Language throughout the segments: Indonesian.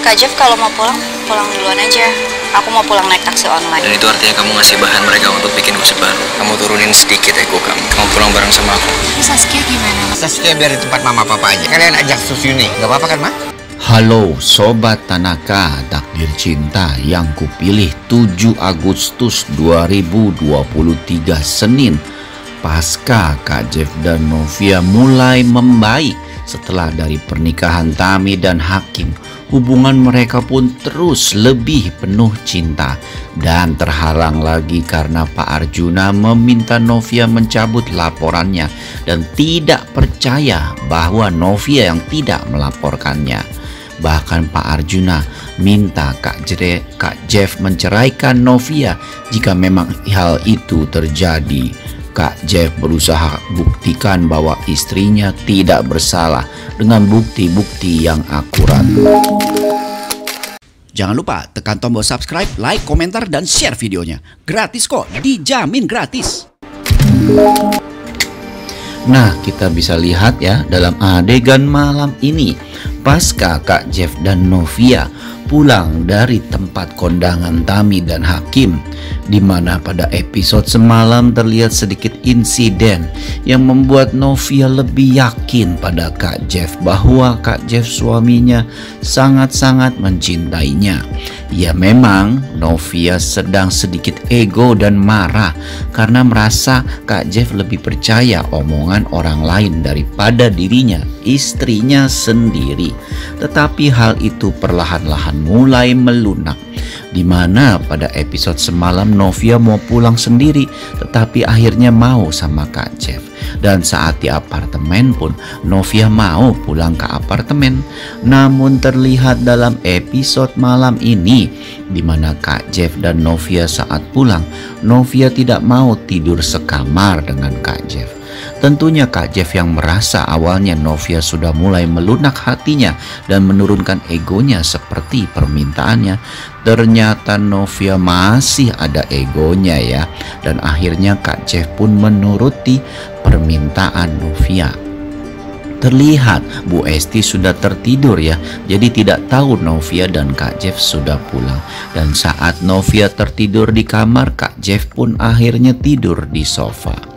Kak Jeff kalau mau pulang, pulang duluan aja. Aku mau pulang naik taksi online. Dan itu artinya kamu ngasih bahan mereka untuk bikin gosip baru. Kamu turunin sedikit ego kamu. Kamu pulang bareng sama aku. Saskia gimana? Saskia biar di tempat mama papa aja. Kalian ajak Susyuni, gak apa-apa kan, Ma? Halo Sobat Tanaka, takdir cinta yang kupilih 7 Agustus 2023 Senin. Pasca Kak Jeff dan Novia mulai membaik setelah dari pernikahan Tami dan Hakim. Hubungan mereka pun terus lebih penuh cinta dan terhalang lagi karena Pak Arjuna meminta Novia mencabut laporannya dan tidak percaya bahwa Novia yang tidak melaporkannya. Bahkan Pak Arjuna minta Kak Jeff menceraikan Novia jika memang hal itu terjadi. Kak Jeff berusaha buktikan bahwa istrinya tidak bersalah dengan bukti-bukti yang akurat. Jangan lupa tekan tombol subscribe, like, komentar, dan share videonya. Gratis kok, dijamin gratis. Nah, kita bisa lihat ya dalam adegan malam ini. Pasca Kak Jeff dan Novia pulang dari tempat kondangan Tami dan Hakim, di mana pada episode semalam terlihat sedikit insiden yang membuat Novia lebih yakin pada Kak Jeff bahwa Kak Jeff suaminya sangat-sangat mencintainya. Ya memang Novia sedang sedikit ego dan marah karena merasa Kak Jeff lebih percaya omongan orang lain daripada dirinya, istrinya sendiri. Tetapi hal itu perlahan-lahan mulai melunak, di mana pada episode semalam Novia mau pulang sendiri tetapi akhirnya mau sama Kak Jeff. Dan saat di apartemen pun Novia mau pulang ke apartemen. Namun terlihat dalam episode malam ini di mana Kak Jeff dan Novia saat pulang, Novia tidak mau tidur sekamar dengan Kak Jeff. Tentunya Kak Jeff yang merasa awalnya Novia sudah mulai melunak hatinya dan menurunkan egonya seperti permintaannya. Ternyata Novia masih ada egonya ya. Dan akhirnya Kak Jeff pun menuruti permintaan Novia. Terlihat Bu Esti sudah tertidur ya. Jadi tidak tahu Novia dan Kak Jeff sudah pulang. Dan saat Novia tertidur di kamar, Kak Jeff pun akhirnya tidur di sofa.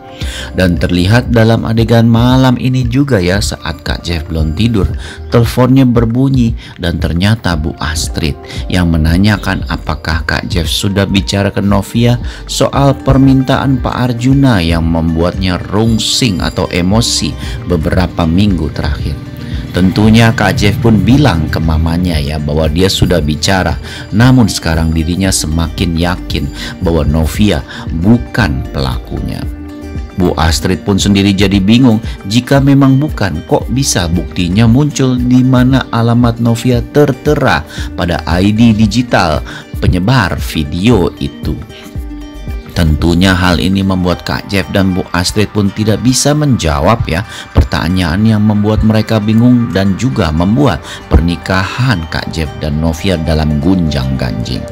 Dan terlihat dalam adegan malam ini juga ya, saat Kak Jeff belum tidur, teleponnya berbunyi dan ternyata Bu Astrid yang menanyakan apakah Kak Jeff sudah bicara ke Novia soal permintaan Pak Arjuna yang membuatnya rungsing atau emosi beberapa minggu terakhir. Tentunya Kak Jeff pun bilang ke mamanya ya bahwa dia sudah bicara, namun sekarang dirinya semakin yakin bahwa Novia bukan pelakunya. Bu Astrid pun sendiri jadi bingung, jika memang bukan, kok bisa buktinya muncul di mana alamat Novia tertera pada ID digital penyebar video itu. Tentunya hal ini membuat Kak Jeff dan Bu Astrid pun tidak bisa menjawab ya pertanyaan yang membuat mereka bingung dan juga membuat pernikahan Kak Jeff dan Novia dalam gunjang-ganjing.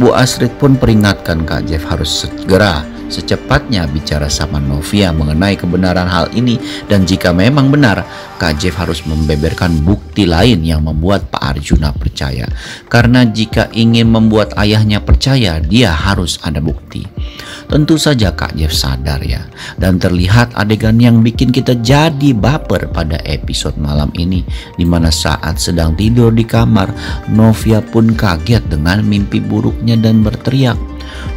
Bu Astrid pun peringatkan Kak Jeff harus segera secepatnya bicara sama Novia mengenai kebenaran hal ini, dan jika memang benar, Kak Jeff harus membeberkan bukti lain yang membuat Pak Arjuna percaya. Karena jika ingin membuat ayahnya percaya, dia harus ada bukti. Tentu saja Kak Jeff sadar ya, dan terlihat adegan yang bikin kita jadi baper pada episode malam ini, dimana saat sedang tidur di kamar, Novia pun kaget dengan mimpi buruknya dan berteriak.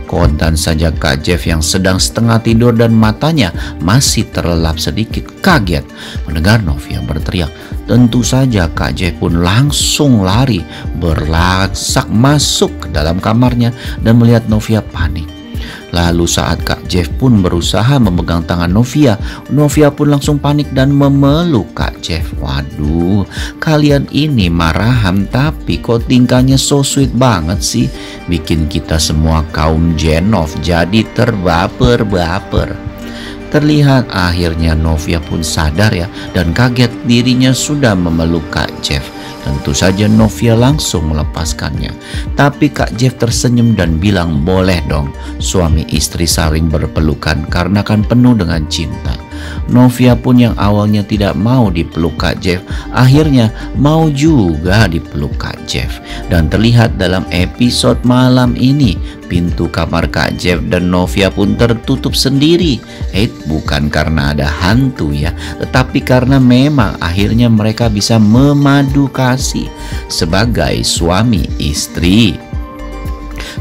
Kontan saja Kak Jeff yang sedang setengah tidur dan matanya masih terlelap sedikit kaget mendengar Novia berteriak. Tentu saja Kak Jeff pun langsung lari berlaksak masuk ke dalam kamarnya dan melihat Novia panik. Lalu saat Kak Jeff pun berusaha memegang tangan Novia, Novia pun langsung panik dan memeluk Kak Jeff. Waduh, kalian ini marahan tapi kok tingkahnya so sweet banget sih. Bikin kita semua kaum Jenov jadi terbaper-baper. Terlihat akhirnya Novia pun sadar ya dan kaget dirinya sudah memeluk Kak Jeff. Tentu saja Novia langsung melepaskannya. Tapi Kak Jeff tersenyum dan bilang boleh dong suami istri saling berpelukan karena kan penuh dengan cinta. Novia pun yang awalnya tidak mau dipeluk Kak Jeff, akhirnya mau juga dipeluk Kak Jeff. Dan terlihat dalam episode malam ini, pintu kamar Kak Jeff dan Novia pun tertutup sendiri. Bukan karena ada hantu ya, tetapi karena memang akhirnya mereka bisa memadu kasih sebagai suami istri.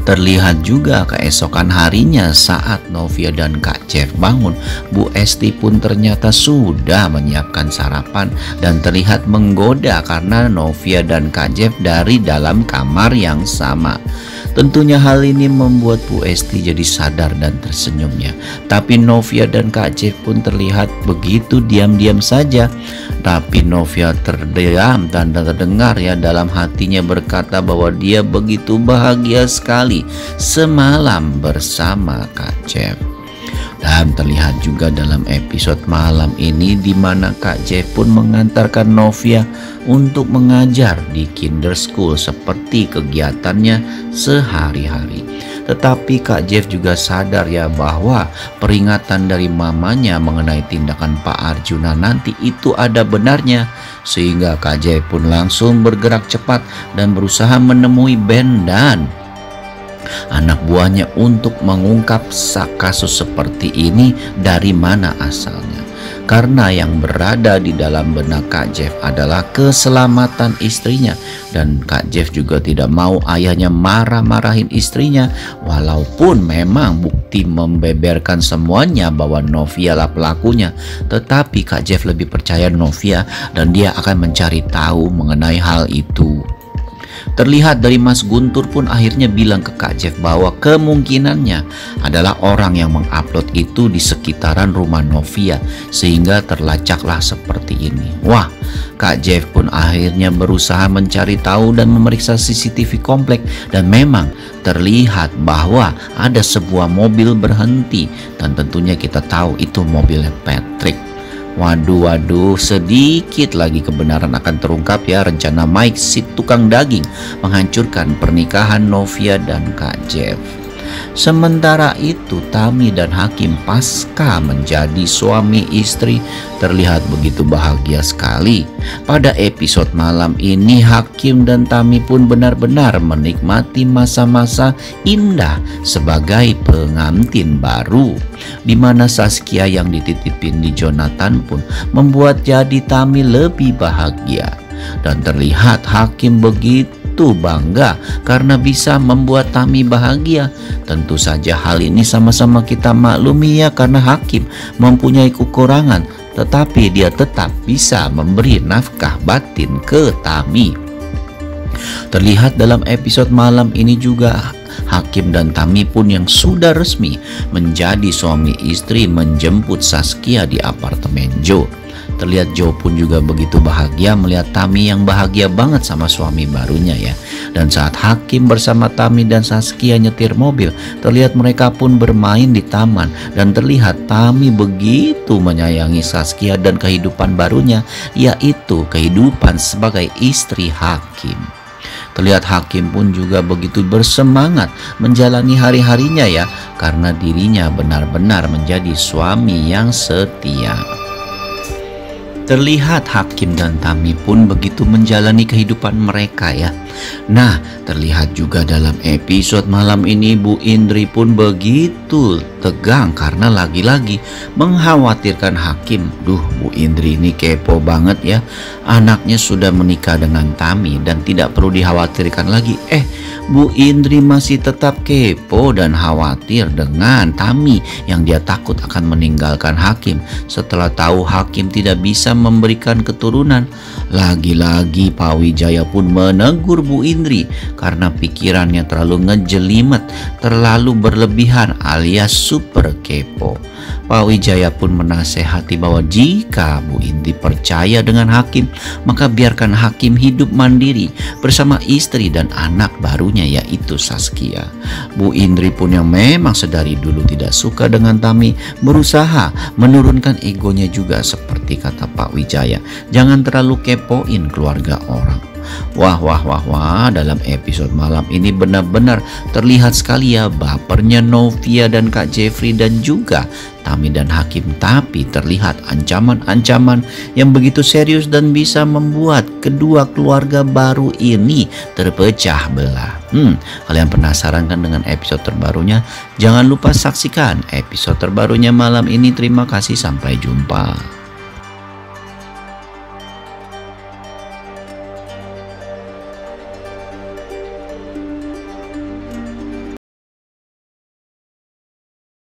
Terlihat juga keesokan harinya saat Novia dan Kak Jeff bangun, Bu Esti pun ternyata sudah menyiapkan sarapan dan terlihat menggoda karena Novia dan Kak Jeff dari dalam kamar yang sama. Tentunya hal ini membuat Bu Esti jadi sadar dan tersenyumnya. Tapi Novia dan Kak Jeff pun terlihat begitu diam-diam saja. Tapi Novia terdiam dan terdengar ya dalam hatinya berkata bahwa dia begitu bahagia sekali semalam bersama Kak Jeff. Dan terlihat juga dalam episode malam ini di mana Kak Jeff pun mengantarkan Novia untuk mengajar di kinder school seperti kegiatannya sehari-hari. Tetapi Kak Jeff juga sadar ya bahwa peringatan dari mamanya mengenai tindakan Pak Arjuna nanti itu ada benarnya. Sehingga Kak Jeff pun langsung bergerak cepat dan berusaha menemui Ben dan anak buahnya untuk mengungkap kasus seperti ini dari mana asalnya. Karena yang berada di dalam benak Kak Jeff adalah keselamatan istrinya, dan Kak Jeff juga tidak mau ayahnya marah-marahin istrinya. Walaupun memang bukti membeberkan semuanya bahwa Novia lah pelakunya, tetapi Kak Jeff lebih percaya Novia dan dia akan mencari tahu mengenai hal itu. Terlihat dari Mas Guntur pun akhirnya bilang ke Kak Jeff bahwa kemungkinannya adalah orang yang mengupload itu di sekitaran rumah Novia, sehingga terlacaklah seperti ini. Wah, Kak Jeff pun akhirnya berusaha mencari tahu dan memeriksa CCTV komplek, dan memang terlihat bahwa ada sebuah mobil berhenti, dan tentunya kita tahu itu mobilnya Patrick. Waduh, sedikit lagi kebenaran akan terungkap ya rencana Mike si tukang daging menghancurkan pernikahan Novia dan Kak Jeff. Sementara itu Tami dan Hakim pasca menjadi suami istri terlihat begitu bahagia sekali. Pada episode malam ini Hakim dan Tami pun benar-benar menikmati masa-masa indah sebagai pengantin baru, di mana Saskia yang dititipin di Jonathan pun membuat jadi Tami lebih bahagia. Dan terlihat Hakim begitu bangga karena bisa membuat Tami bahagia. Tentu saja hal ini sama-sama kita maklumi ya, karena Hakim mempunyai kekurangan, tetapi dia tetap bisa memberi nafkah batin ke Tami. Terlihat dalam episode malam ini juga Hakim dan Tami pun yang sudah resmi menjadi suami istri menjemput Saskia di apartemen Joe. Terlihat Joe pun juga begitu bahagia melihat Tami yang bahagia banget sama suami barunya ya. Dan saat Hakim bersama Tami dan Saskia nyetir mobil, terlihat mereka pun bermain di taman. Dan terlihat Tami begitu menyayangi Saskia dan kehidupan barunya, yaitu kehidupan sebagai istri Hakim. Terlihat Hakim pun juga begitu bersemangat menjalani hari-harinya ya, karena dirinya benar-benar menjadi suami yang setia. Terlihat Hakim dan Tami pun begitu menjalani kehidupan mereka ya. Nah, terlihat juga dalam episode malam ini Bu Indri pun begitu tegang karena lagi-lagi mengkhawatirkan Hakim. Bu Indri ini kepo banget ya. Anaknya sudah menikah dengan Tami dan tidak perlu dikhawatirkan lagi. Bu Indri masih tetap kepo dan khawatir dengan Tami yang dia takut akan meninggalkan Hakim setelah tahu Hakim tidak bisa memberikan keturunan. Lagi-lagi Pak Wijaya pun menegur Bu Indri karena pikirannya terlalu ngejelimet, terlalu berlebihan alias super kepo. Pak Wijaya pun menasehati bahwa jika Bu Indri percaya dengan Hakim, maka biarkan Hakim hidup mandiri bersama istri dan anak barunya yaitu Saskia. Bu Indri pun yang memang sedari dulu tidak suka dengan Tami berusaha menurunkan egonya juga seperti kata Pak Wijaya. Jangan terlalu kepoin keluarga orang. Wah, dalam episode malam ini benar-benar terlihat sekali ya bapernya Novia dan Kak Jeffrey dan juga Tami dan Hakim. Tapi terlihat ancaman-ancaman yang begitu serius dan bisa membuat kedua keluarga baru ini terpecah belah. Kalian penasaran kan dengan episode terbarunya? Jangan lupa saksikan episode terbarunya malam ini. Terima kasih, sampai jumpa.